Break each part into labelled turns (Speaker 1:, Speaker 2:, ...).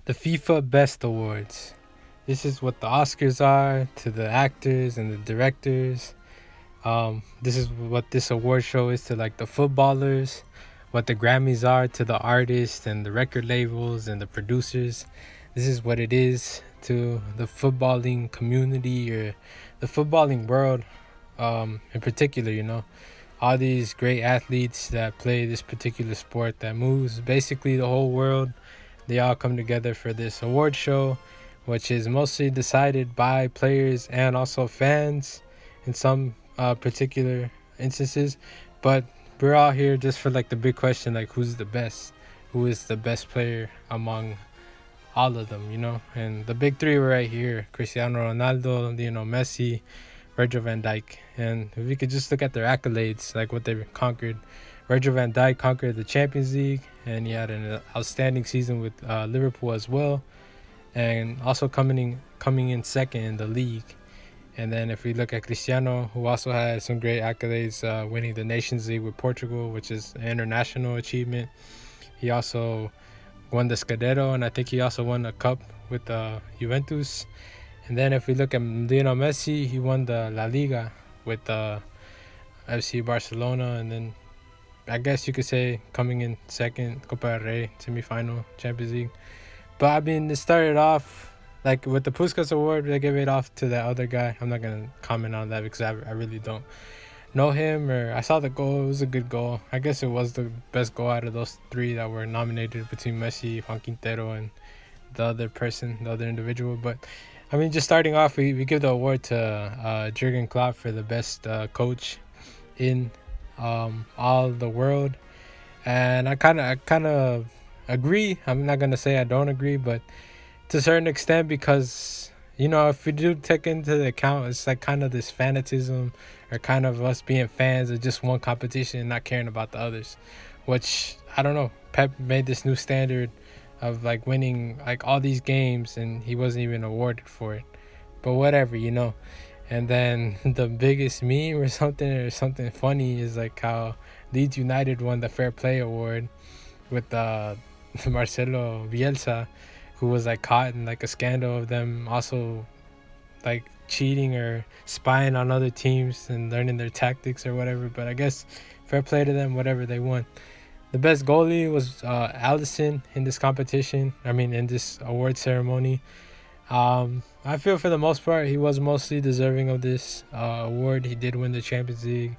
Speaker 1: The FIFA Best Awards. This is what the Oscars are to the actors and the directors. This is what this award show is to like the footballers, what the Grammys are to the artists and the record labels and the producers. This is what it is to the footballing community or the footballing world, in particular. All these great athletes that play this particular sport that moves basically the whole world. They all come together for this award show, which is mostly decided by players and also fans in some particular instances. But we're all here just for like the big question, like who's the best? Who is the best player among all of them? And the big three were right here: Cristiano Ronaldo, Messi, Virgil van Dijk. And if we could just look at their accolades, like what they conquered. Virgil van Dijk conquered the Champions League, and he had an outstanding season with Liverpool as well, and also coming in second in the league. And then if we look at Cristiano, who also had some great accolades, winning the Nations League with Portugal, which is an international achievement. He also won the Scudetto, and I think he also won a cup with Juventus. And then if we look at Lionel Messi, he won the La Liga with FC Barcelona, and then I guess you could say coming in second, Copa del Rey, semifinal, Champions League. But I mean, it started off like with the Puskas Award, they gave it off to that other guy. I'm not going to comment on that because I really don't know him, or I saw the goal. It was a good goal. I guess it was the best goal out of those three that were nominated between Messi, Juan Quintero, and the other individual. But I mean, just starting off, we give the award to Jurgen Klopp for the best coach in all the world. And I kind of agree. I'm not gonna say I don't agree, but to a certain extent, because if we do take into the account, it's like kind of this fanatism, or kind of us being fans of just one competition and not caring about the others, which I don't know. Pep made this new standard of like winning like all these games, and he wasn't even awarded for it. But whatever. And then the biggest meme or something funny is like how Leeds United won the Fair Play Award with Marcelo Bielsa, who was like caught in like a scandal of them also like cheating or spying on other teams and learning their tactics or whatever. But I guess fair play to them, whatever, they won. The best goalie was Allison in this competition. I mean, in this award ceremony. I feel for the most part he was mostly deserving of this award. He did win the Champions League.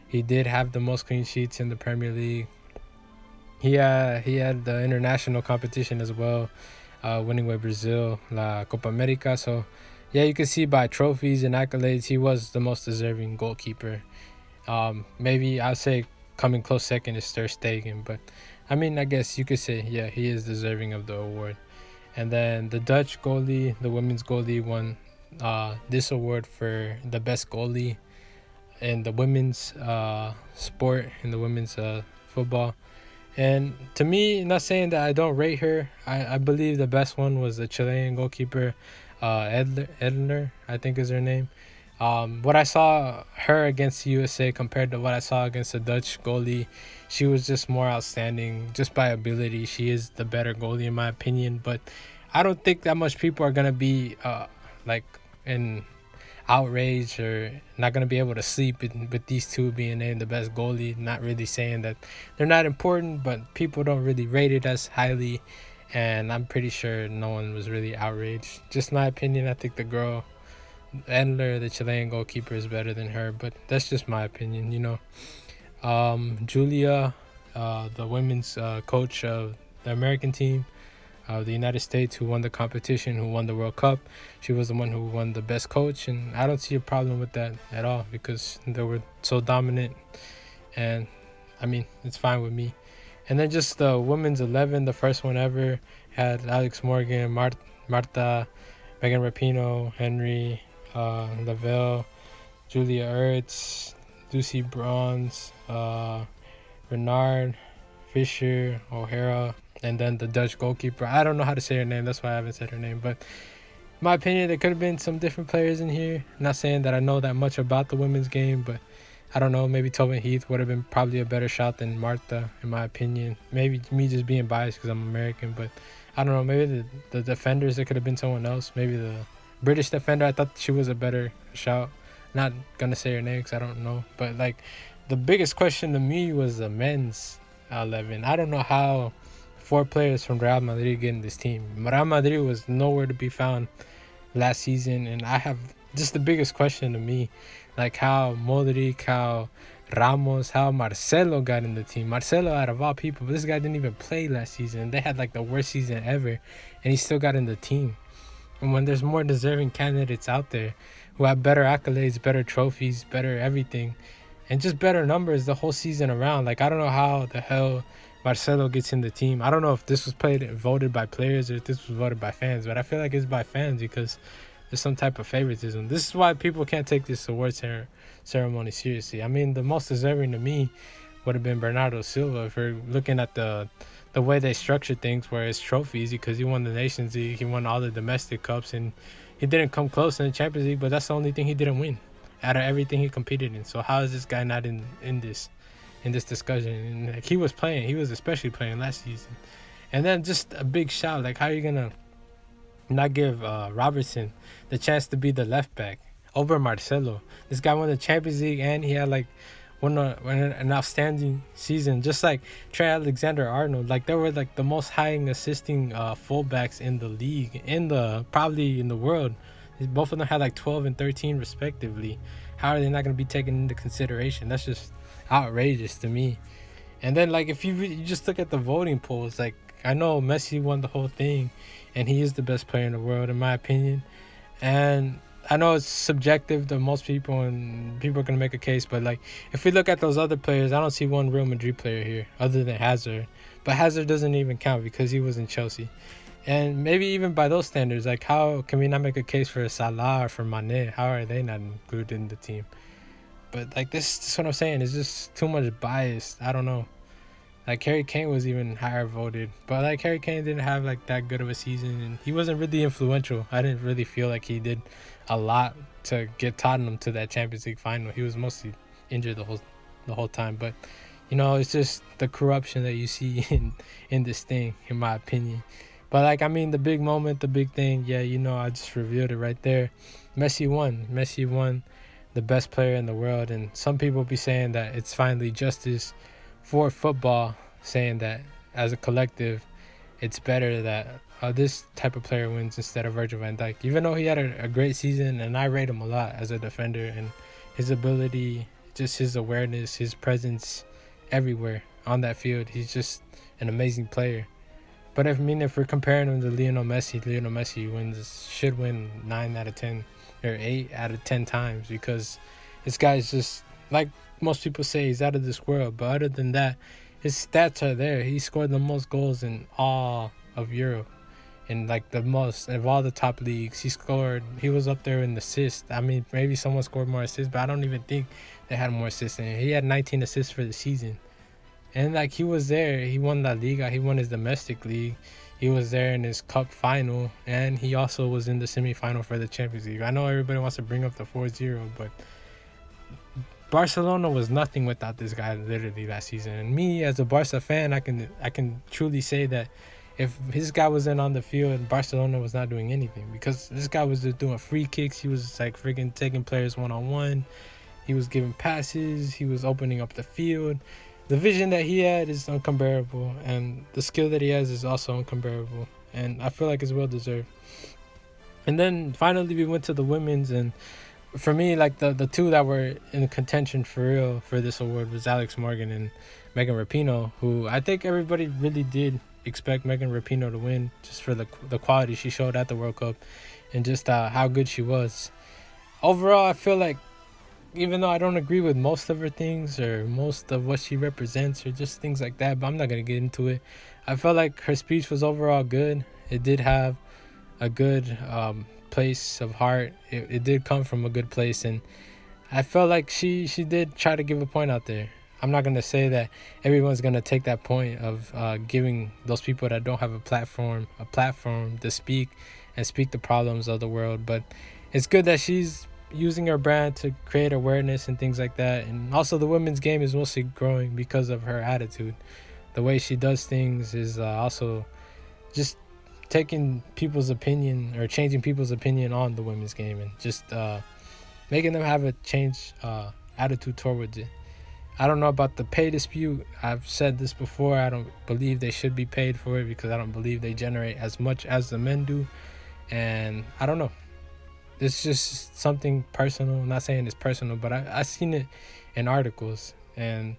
Speaker 1: He did have the most clean sheets in the Premier League. He had the international competition as well, winning with Brazil, La Copa America. So, yeah, you can see by trophies and accolades, he was the most deserving goalkeeper. Maybe I'll say coming close second is Ter Stegen, but I mean, I guess you could say, yeah, he is deserving of the award. And then the Dutch goalie, the women's goalie, won this award for the best goalie in the women's sport, in the women's football. And to me, not saying that I don't rate her, I believe the best one was the Chilean goalkeeper, Edler, I think is her name. What I saw her against the USA compared to what I saw against the Dutch goalie, she was just more outstanding just by ability. She is the better goalie in my opinion, but I don't think that much people are going to be like in outrage or not going to be able to sleep with these two being named the best goalie. Not really saying that they're not important, but people don't really rate it as highly, and I'm pretty sure no one was really outraged. Just my opinion. I think the girl Endler, the Chilean goalkeeper, is better than her, but that's just my opinion. Julia, the women's coach of the American team of the United States, who won the competition, who won the World Cup. She was the one who won the best coach, and I don't see a problem with that at all because they were so dominant, and I mean, it's fine with me. And then just the women's 11, the first one ever, had Alex Morgan, Marta, Megan Rapinoe, Henry, Lavelle, Julia Ertz, Lucy Bronze, Renard, Fisher, O'Hara, and then the Dutch goalkeeper. I don't know how to say her name, that's why I haven't said her name. But in my opinion, there could have been some different players in here. Not saying that I know that much about the women's game, but I don't know, maybe Tobin Heath would have been probably a better shot than Marta, in my opinion. Maybe me just being biased because I'm American, but I don't know. Maybe the defenders, it could have been someone else. Maybe the British defender. I thought she was a better shout. Not gonna say her name because I don't know. But like, the biggest question to me was the men's 11. I don't know how four players from Real Madrid get in this team. Real Madrid was nowhere to be found last season, and I have just the biggest question to me, like how Modric, how Ramos, how Marcelo got in the team. Marcelo, out of all people, but this guy didn't even play last season. They had like the worst season ever, and he still got in the team. And when there's more deserving candidates out there who have better accolades, better trophies, better everything, and just better numbers the whole season around, like I don't know how the hell Marcelo gets in the team. I don't know if this was voted by players or if this was voted by fans, but I feel like it's by fans because there's some type of favoritism. This is why people can't take this award ceremony seriously. I mean, the most deserving to me would have been Bernardo Silva if we're looking at the way they structure things, where it's trophies, because he won the Nations League, he won all the domestic cups, and he didn't come close in the Champions League, but that's the only thing he didn't win out of everything he competed in. So how is this guy not in this discussion? And like, he was especially playing last season. And then just a big shout, like how are you gonna not give Robertson the chance to be the left back over Marcelo? This guy won the Champions League and he had like an outstanding season, just like Trey Alexander-Arnold. Like they were like the most high assisting fullbacks in the league, probably in the world. Both of them had like 12 and 13 respectively. How are they not going to be taken into consideration? That's just outrageous to me. And then like if you just look at the voting polls, like I know Messi won the whole thing and he is the best player in the world in my opinion, and I know it's subjective to most people and people are going to make a case, but like if we look at those other players, I don't see one Real Madrid player here other than Hazard, but Hazard doesn't even count because he was in Chelsea. And maybe even by those standards, like how can we not make a case for Salah or for Mane? How are they not included in the team? But like this is what I'm saying. It's just too much bias. I don't know. Like Harry Kane was even higher voted, but like Harry Kane didn't have like that good of a season, and he wasn't really influential. I didn't really feel like he did a lot to get Tottenham to that Champions League final. He was mostly injured the whole time. But you know, it's just the corruption that you see in this thing, in my opinion. But like I mean, the big moment, the big thing, yeah, you know, I just revealed it right there. Messi won the best player in the world, and some people be saying that it's finally justice for football, saying that as a collective it's better that this type of player wins instead of Virgil van Dijk, even though he had a great season and I rate him a lot as a defender, and his ability, just his awareness, his presence everywhere on that field. He's just an amazing player. But if we're comparing him to Lionel Messi should win 9 out of 10 or 8 out of 10 times, because this guy's just, like most people say, he's out of this world. But other than that, his stats are there. He scored the most goals in all of Europe, and like the most of all the top leagues. He was up there in assists. I mean, maybe someone scored more assists, but I don't even think they had more assists than him. He had 19 assists for the season. And like he was there, he won La Liga, he won his domestic league, he was there in his cup final, and he also was in the semifinal for the Champions League. I know everybody wants to bring up the 4-0, but Barcelona was nothing without this guy literally last season. And me as a Barca fan, I can truly say that if this guy wasn't on the field, Barcelona was not doing anything, because this guy was just doing free kicks. He was just like freaking taking players one-on-one. He was giving passes. He was opening up the field. The vision that he had is uncomparable, and the skill that he has is also uncomparable, and I feel like it's well deserved. And then finally we went to the women's, and for me, like the two that were in contention for real for this award was Alex Morgan and Megan Rapinoe, who I think everybody really did expect Megan Rapinoe to win, just for the quality she showed at the World Cup and just how good she was. Overall, I feel like, even though I don't agree with most of her things or most of what she represents or just things like that, but I'm not going to get into it, I felt like her speech was overall good. It did have a good place of heart. It did come from a good place, and I felt like she did try to give a point out there. I'm not going to say that everyone's going to take that point of giving those people that don't have a platform to speak and speak the problems of the world, but it's good that she's using her brand to create awareness and things like that. And also the women's game is mostly growing because of her attitude. The way she does things is also just taking people's opinion or changing people's opinion on the women's game and just making them have a change attitude towards it. I don't know about the pay dispute. I've said this before. I don't believe they should be paid for it because I don't believe they generate as much as the men do. And I don't know. It's just something personal. I'm not saying it's personal, but I've seen it in articles. And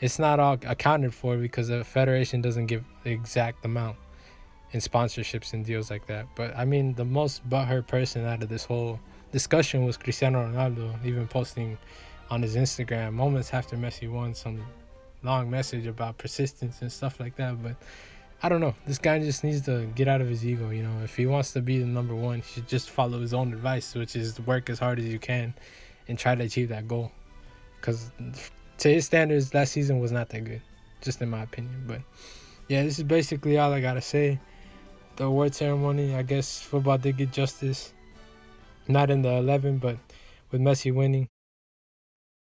Speaker 1: it's not all accounted for because the federation doesn't give the exact amount in sponsorships and deals like that. But I mean, the most butthurt person out of this whole discussion was Cristiano Ronaldo, even posting on his Instagram moments after Messi won some long message about persistence and stuff like that. But I don't know. This guy just needs to get out of his ego. You know, if he wants to be the number one, he should just follow his own advice, which is work as hard as you can and try to achieve that goal. Because to his standards, last season was not that good, just in my opinion. But yeah, this is basically all I gotta say. The award ceremony, I guess football did get justice. Not in the 11, but with Messi winning.